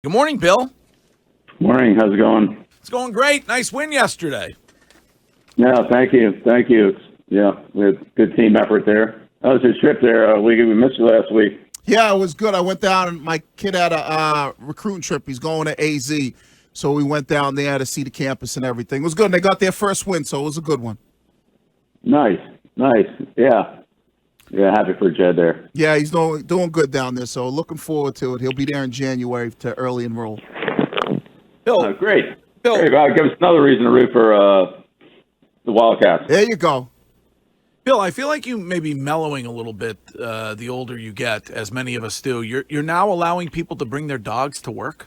Good morning, Bill. Morning. How's it going? It's going great. Nice win yesterday. Yeah, thank you. Thank you. Yeah, we had good team effort there. How was your trip there? We missed you last week. Yeah, it was good. I went down, and my kid had a recruiting trip. He's going to AZ. So we went down there to see the campus and everything. It was good. And they got their first win, so it was a good one. Nice. Yeah. Yeah, happy for Jed there. Yeah, he's doing good down there, so looking forward to it. He'll be there in January to early enroll. Bill, Great. Bill. Hey, give us another reason to root for the Wildcats. There you go. Bill, I feel like you may be mellowing a little bit the older you get, as many of us do. You're now allowing people to bring their dogs to work?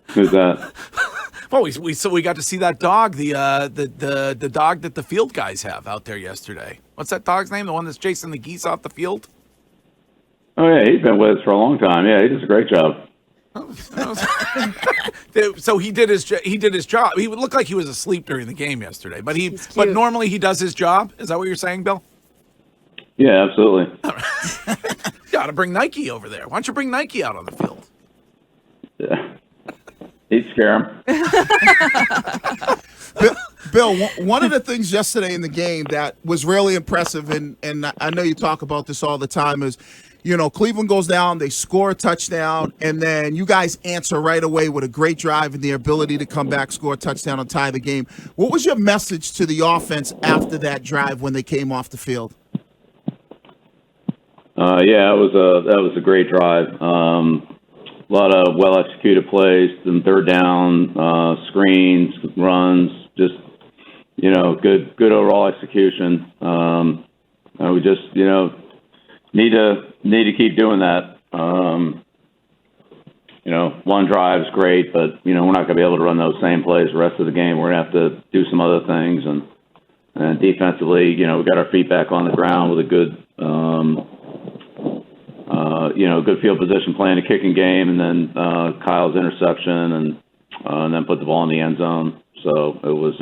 Who's that? Well, we got to see that dog, the dog that the field guys have out there yesterday. What's that dog's name? The one that's chasing the geese off the field? Oh, yeah, he's been with us for a long time. Yeah, he does a great job. So he did his job. He would look like he was asleep during the game yesterday, but normally he does his job. Is that what you're saying, Bill? Yeah, absolutely. You ought to bring Nike over there. Why don't you bring Nike out on the field? Yeah. He'd scare him. Bill, one of the things yesterday in the game that was really impressive, and I know you talk about this all the time, is, Cleveland goes down, they score a touchdown, and then you guys answer right away with a great drive and the ability to come back, score a touchdown, and tie the game. What was your message to the offense after that drive when they came off the field? Yeah, that was a great drive. A lot of well-executed plays, some third down, screens, runs, just, good overall execution. We just, need to keep doing that. One drive is great, but, we're not going to be able to run those same plays the rest of the game. We're going to have to do some other things. And defensively, we got our feet back on the ground with a good, good field position playing a kicking game, and then Kyle's interception, and then put the ball in the end zone. So it was,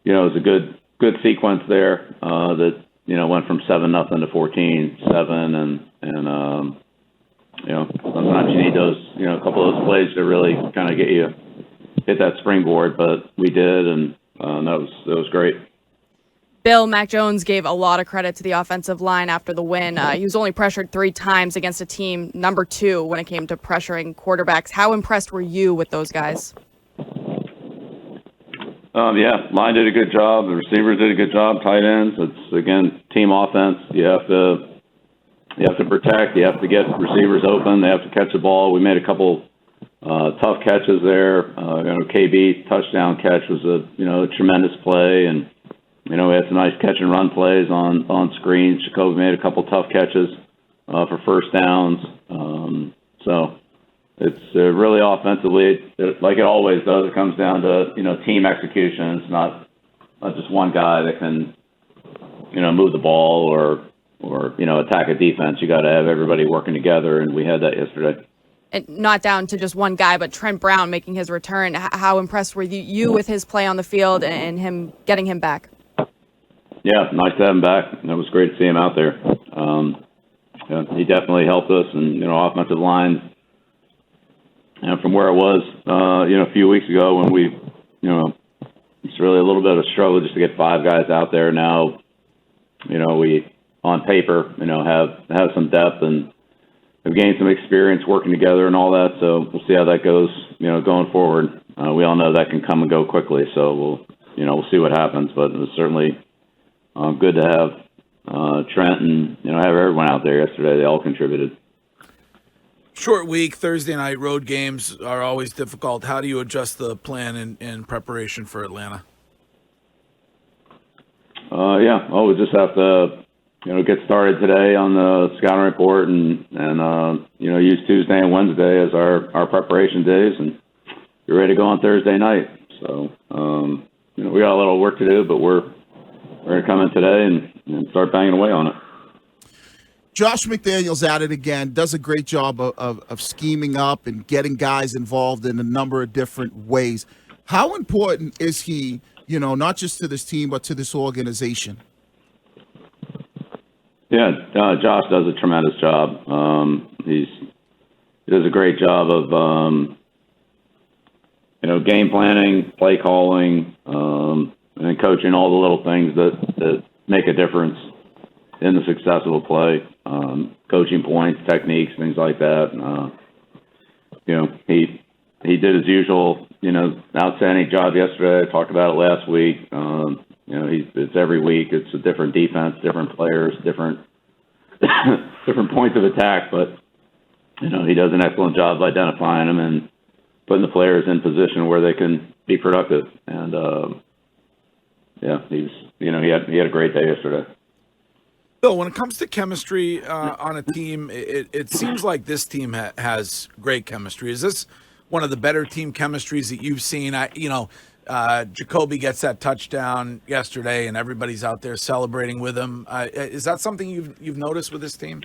it was a good sequence there that went from 7-0 to 14-7, and sometimes you need those, a couple of those plays to really kind of get you hit that springboard, but we did, and that was great. Bill, Mac Jones gave a lot of credit to the offensive line after the win. He was only pressured 3 times against a team number 2 when it came to pressuring quarterbacks. How impressed were you with those guys? Yeah, line did a good job. The receivers did a good job. Tight ends. It's, again, team offense. You have to protect. You have to get receivers open. They have to catch the ball. We made a couple tough catches there. KB's touchdown catch was a tremendous play, and we had some nice catch and run plays on screens. Jacoby made a couple tough catches for first downs. So it's really offensively, like it always does. It comes down to team execution. It's not just one guy that can move the ball or attack a defense. You got to have everybody working together, and we had that yesterday. And not down to just one guy, but Trent Brown making his return. How impressed were you with his play on the field and him getting him back? Yeah, nice to have him back. It was great to see him out there. He definitely helped us, and offensive line. From where it was, a few weeks ago when we, it's really a little bit of a struggle just to get 5 guys out there. Now, we on paper, have some depth and have gained some experience working together and all that. So we'll see how that goes, going forward. We all know that can come and go quickly. So we'll see what happens. But it was certainly good to have Trent and have everyone out there yesterday. They all contributed. Short week, Thursday night road games are always difficult. How do you adjust the plan in preparation for Atlanta? We just have to get started today on the scouting report and use Tuesday and Wednesday as our preparation days, and be ready to go on Thursday night. So we got a little work to do, but we're going to come in today and start banging away on it. Josh McDaniels at it again, does a great job of scheming up and getting guys involved in a number of different ways. How important is he, not just to this team, but to this organization? Yeah, Josh does a tremendous job. He does a great job of game planning, play calling, and coaching all the little things that make a difference in the success of a play. Coaching points, techniques, things like that. He did his usual, outstanding job yesterday. I talked about it last week. It's every week. It's a different defense, different players, different different points of attack. But he does an excellent job of identifying them and putting the players in position where they can be productive. And he had a great day yesterday. Bill, when it comes to chemistry on a team, it seems like this team has great chemistry. Is this one of the better team chemistries that you've seen? Jacoby gets that touchdown yesterday, and everybody's out there celebrating with him. Is that something you've noticed with this team?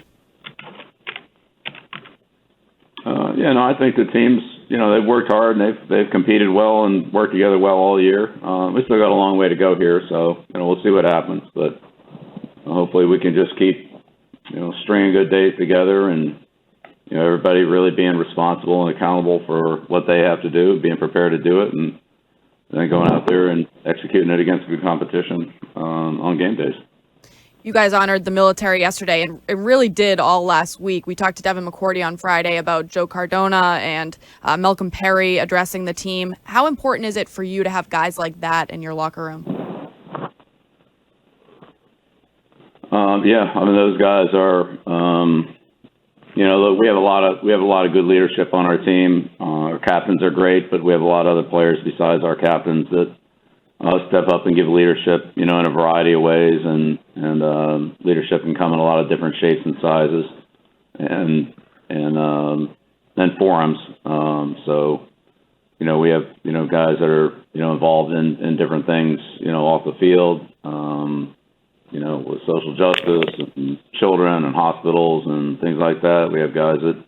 I think the teams, they've worked hard and they've competed well and worked together well all year. We still got a long way to go here, so we'll see what happens. But hopefully we can just keep stringing good days together and everybody really being responsible and accountable for what they have to do, being prepared to do it, and then going out there and executing it against good competition on game days. You guys honored the military yesterday, and it really did all last week. We talked to Devin McCourty on Friday about Joe Cardona and Malcolm Perry addressing the team. How important is it for you to have guys like that in your locker room? Those guys are. We have a lot of good leadership on our team. Our captains are great, but we have a lot of other players besides our captains that step up and give leadership, in a variety of ways, and leadership can come in a lot of different shapes and sizes, and forums. We have guys that are involved in different things, off the field, with social justice and children and hospitals and things like that. We have guys that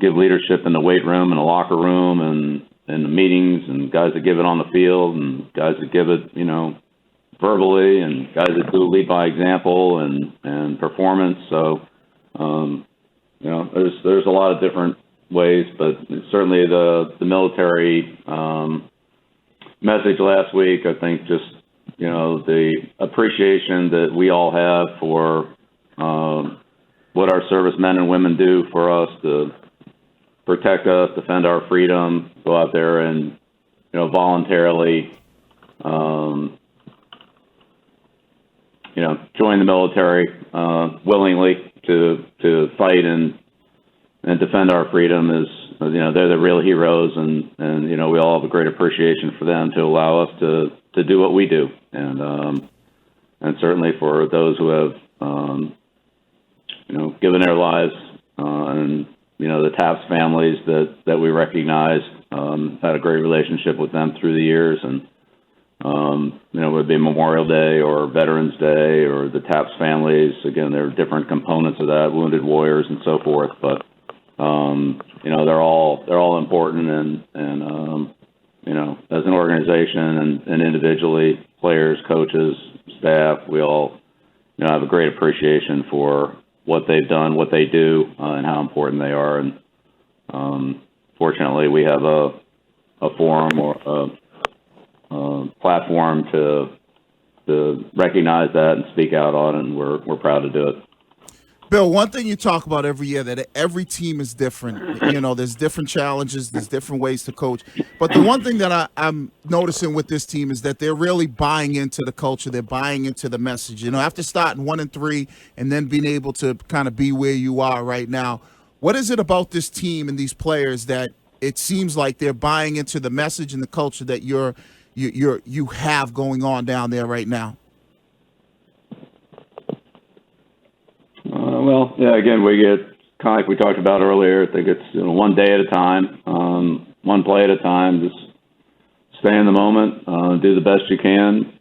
give leadership in the weight room and the locker room and in the meetings, and guys that give it on the field, and guys that give it, verbally, and guys that do lead by example and performance. So, there's a lot of different ways, but certainly the military message last week, I think just, the appreciation that we all have for what our servicemen and women do for us to protect us, defend our freedom, go out there and, voluntarily, join the military willingly to fight and defend our freedom is, they're the real heroes, and we all have a great appreciation for them to allow us to do what we do, and certainly for those who have given their lives, and the Taps families that we recognize, had a great relationship with them through the years, and whether it be Memorial Day or Veterans Day or the Taps families, again, there are different components of that, wounded warriors and so forth, but they're all important, and as an organization and individually, players, coaches, staff, we all have a great appreciation for what they've done, what they do, and how important they are. And fortunately, we have a forum or a platform to recognize that and speak out on, and we're proud to do it. Bill, one thing you talk about every year, that every team is different. There's different challenges, there's different ways to coach. But the one thing that I'm noticing with this team is that they're really buying into the culture. They're buying into the message. After starting 1-3 and then being able to kind of be where you are right now, what is it about this team and these players that it seems like they're buying into the message and the culture that you have going on down there right now? Again, we get kind of like we talked about earlier. I think it's one day at a time, one play at a time. Just stay in the moment, do the best you can.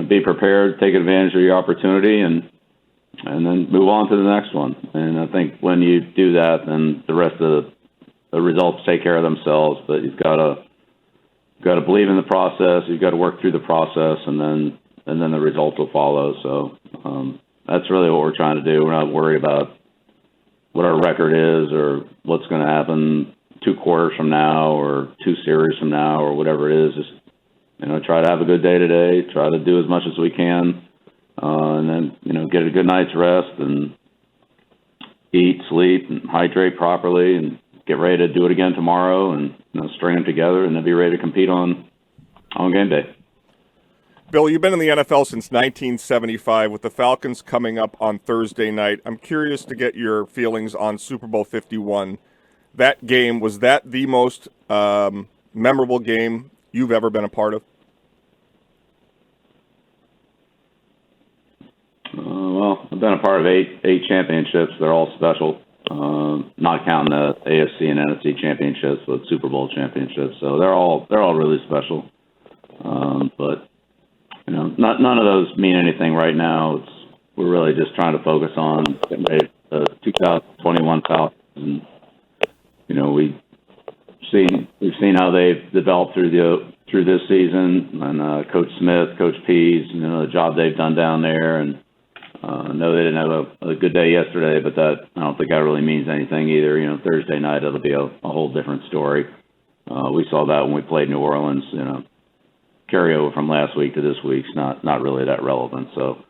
Be prepared, take advantage of your opportunity, and then move on to the next one. And I think when you do that, then the rest of the results take care of themselves. But you've got to believe in the process. You've got to work through the process, and then the results will follow. So. that's really what we're trying to do. We're not worried about what our record is or what's going to happen 2 quarters from now or 2 series from now or whatever it is. Just, try to have a good day today, try to do as much as we can, and then, get a good night's rest and eat, sleep, and hydrate properly and get ready to do it again tomorrow and, string them together and then be ready to compete on game day. Bill, you've been in the NFL since 1975 with the Falcons coming up on Thursday night. I'm curious to get your feelings on Super Bowl 51. That game, was that the most memorable game you've ever been a part of? Well, I've been a part of eight championships. They're all special, not counting the AFC and NFC championships, but Super Bowl championships. So they're all really special. But none of those mean anything right now. We're really just trying to focus on getting ready for the 2021 Falcons. And, we've seen how they've developed through this season, and Coach Smith, Coach Pease, the job they've done down there. And I know they didn't have a good day yesterday, but I don't think that really means anything either. Thursday night it'll be a whole different story. We saw that when we played New Orleans. Carryover from last week to this week's not really that relevant. So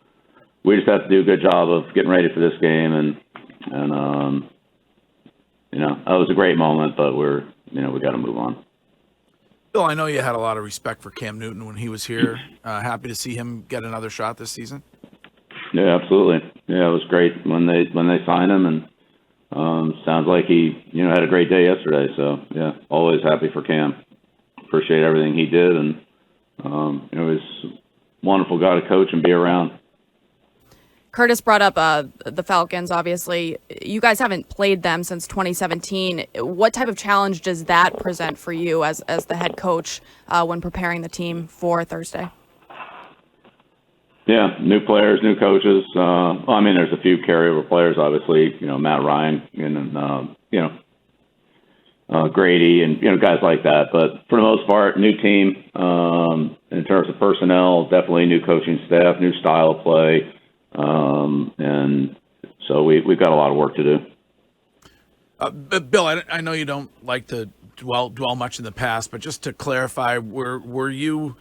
we just have to do a good job of getting ready for this game, and that was a great moment, but we got to move on. Bill, I know you had a lot of respect for Cam Newton when he was here. Happy to see him get another shot this season. Yeah, absolutely. Yeah, it was great when they signed him, and sounds like he had a great day yesterday. So yeah, always happy for Cam. Appreciate everything he did, and it was a wonderful guy to coach and be around. Curtis brought up the Falcons, obviously. You guys haven't played them since 2017. What type of challenge does that present for you as the head coach when preparing the team for Thursday? Yeah, new players, new coaches. There's a few carryover players, obviously, Matt Ryan and, Grady and, guys like that. But for the most part, new team in terms of personnel, definitely new coaching staff, new style of play. And so we've got a lot of work to do. But Bill, I know you don't like to dwell much in the past, but just to clarify, were you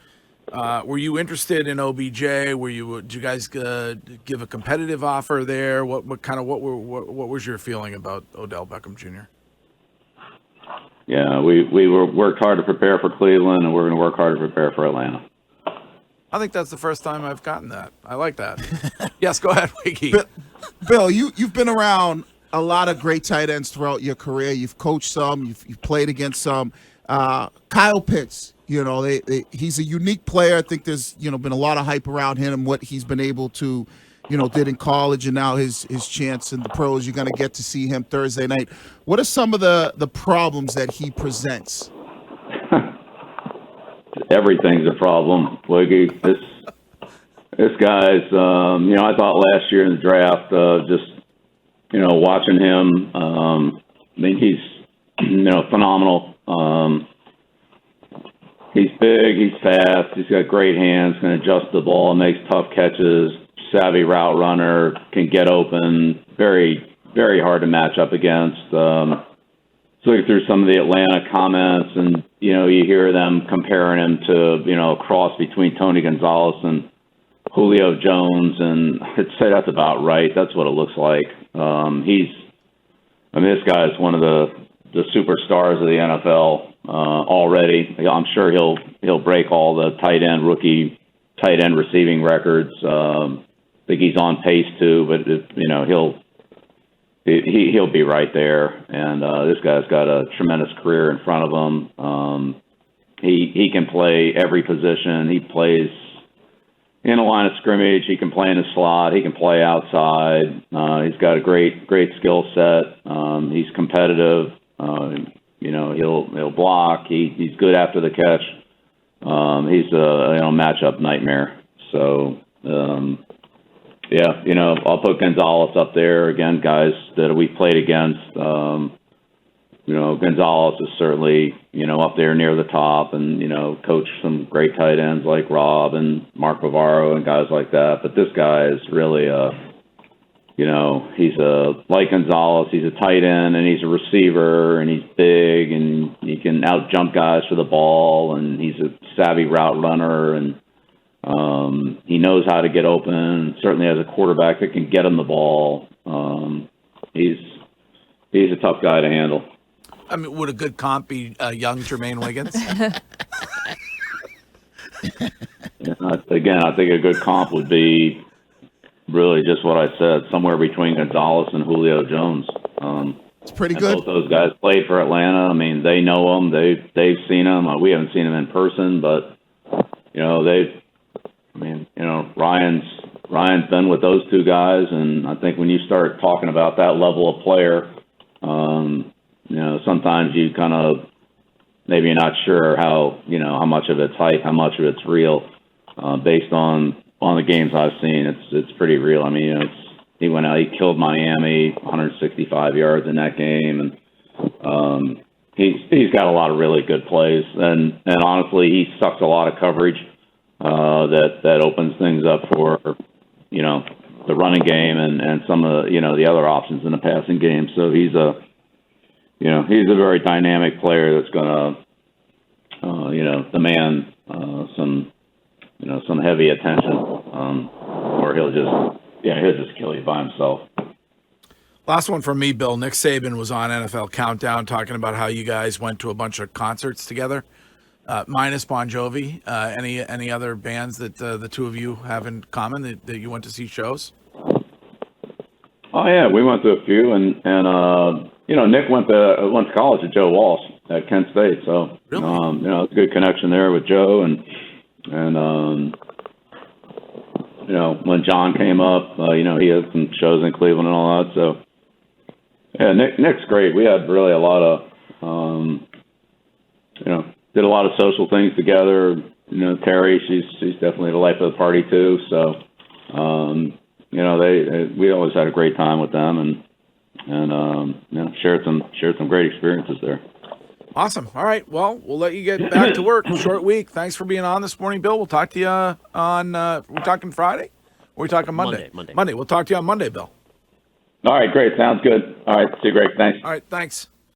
interested in OBJ? Did you guys give a competitive offer there? What was your feeling about Odell Beckham Jr.? Yeah, we worked hard to prepare for Cleveland, and we're going to work hard to prepare for Atlanta. I think that's the first time I've gotten that. I like that. Yes, go ahead, Wiggy. Bill, you've been around a lot of great tight ends throughout your career. You've coached some. You've played against some. Kyle Pitts, he's a unique player. I think there's been a lot of hype around him and what he's been able to did in college, and now his chance in the pros. You're going to get to see him Thursday night. What are some of the problems that he presents? Everything's a problem, Wiggy. This guy's, I thought last year in the draft, just, watching him, he's, phenomenal. He's big, he's fast, he's got great hands, can adjust the ball, makes tough catches, savvy route runner, can get open, very, very hard to match up against. Looking through some of the Atlanta comments, and you hear them comparing him to a cross between Tony Gonzalez and Julio Jones, and I'd say that's about right. That's what it looks like. This guy is one of the superstars of the NFL already. I'm sure he'll break all the rookie tight end receiving records. I think he's on pace to, but he'll be right there. And this guy's got a tremendous career in front of him. He can play every position. He plays in a line of scrimmage. He can play in the slot. He can play outside. He's got a great skill set. He's competitive. He'll block. He's good after the catch. He's a matchup nightmare. So I'll put Gonzalez up there again. Guys that we played against. Gonzalez is certainly up there near the top, and coach some great tight ends like Rob and Mark Bavaro and guys like that. But this guy is really he's like Gonzalez. He's a tight end and he's a receiver and he's big and he can out jump guys for the ball and he's a savvy route runner and he knows how to get open. Certainly has a quarterback that can get him the ball. He's a tough guy to handle. I mean, would a good comp be young Jermaine Wiggins? Again, I think a good comp would be really just what I said, somewhere between Gonzalez and Julio Jones. It's pretty good. Both those guys played for Atlanta. I mean, they know him. They've seen him. We haven't seen him in person, but Ryan's been with those two guys, and I think when you start talking about that level of player, sometimes you kind of maybe you're not sure how much of it's hype, how much of it's real, based on the games I've seen. It's pretty real. I mean, he went out, he killed Miami, 165 yards in that game, and he's got a lot of really good plays, and honestly, he sucks a lot of coverage that opens things up for the running game and some of the other options in the passing game. So he's a very dynamic player that's going to demand some heavy attention, or he'll just kill you by himself. Last one from me, Bill. Nick Saban was on NFL Countdown talking about how you guys went to a bunch of concerts together, minus Bon Jovi. Any other bands that the two of you have in common that you went to see shows? Oh yeah, we went to a few, and Nick went to college with Joe Walsh at Kent State, so really? It's a good connection there with Joe, and when John came up, he had some shows in Cleveland and all that, so yeah, Nick's great. We had really a lot of did a lot of social things together. Terry, she's definitely the life of the party too, so we always had a great time with them, and shared some great experiences there. Awesome. All right. Well, we'll let you get back to work. Short week. Thanks for being on this morning, Bill. We'll talk to you on. We're talking Friday. Or we talking Monday? Monday. We'll talk to you on Monday, Bill. All right. Great. Sounds good. All right. See you, Greg. Thanks. All right. Thanks.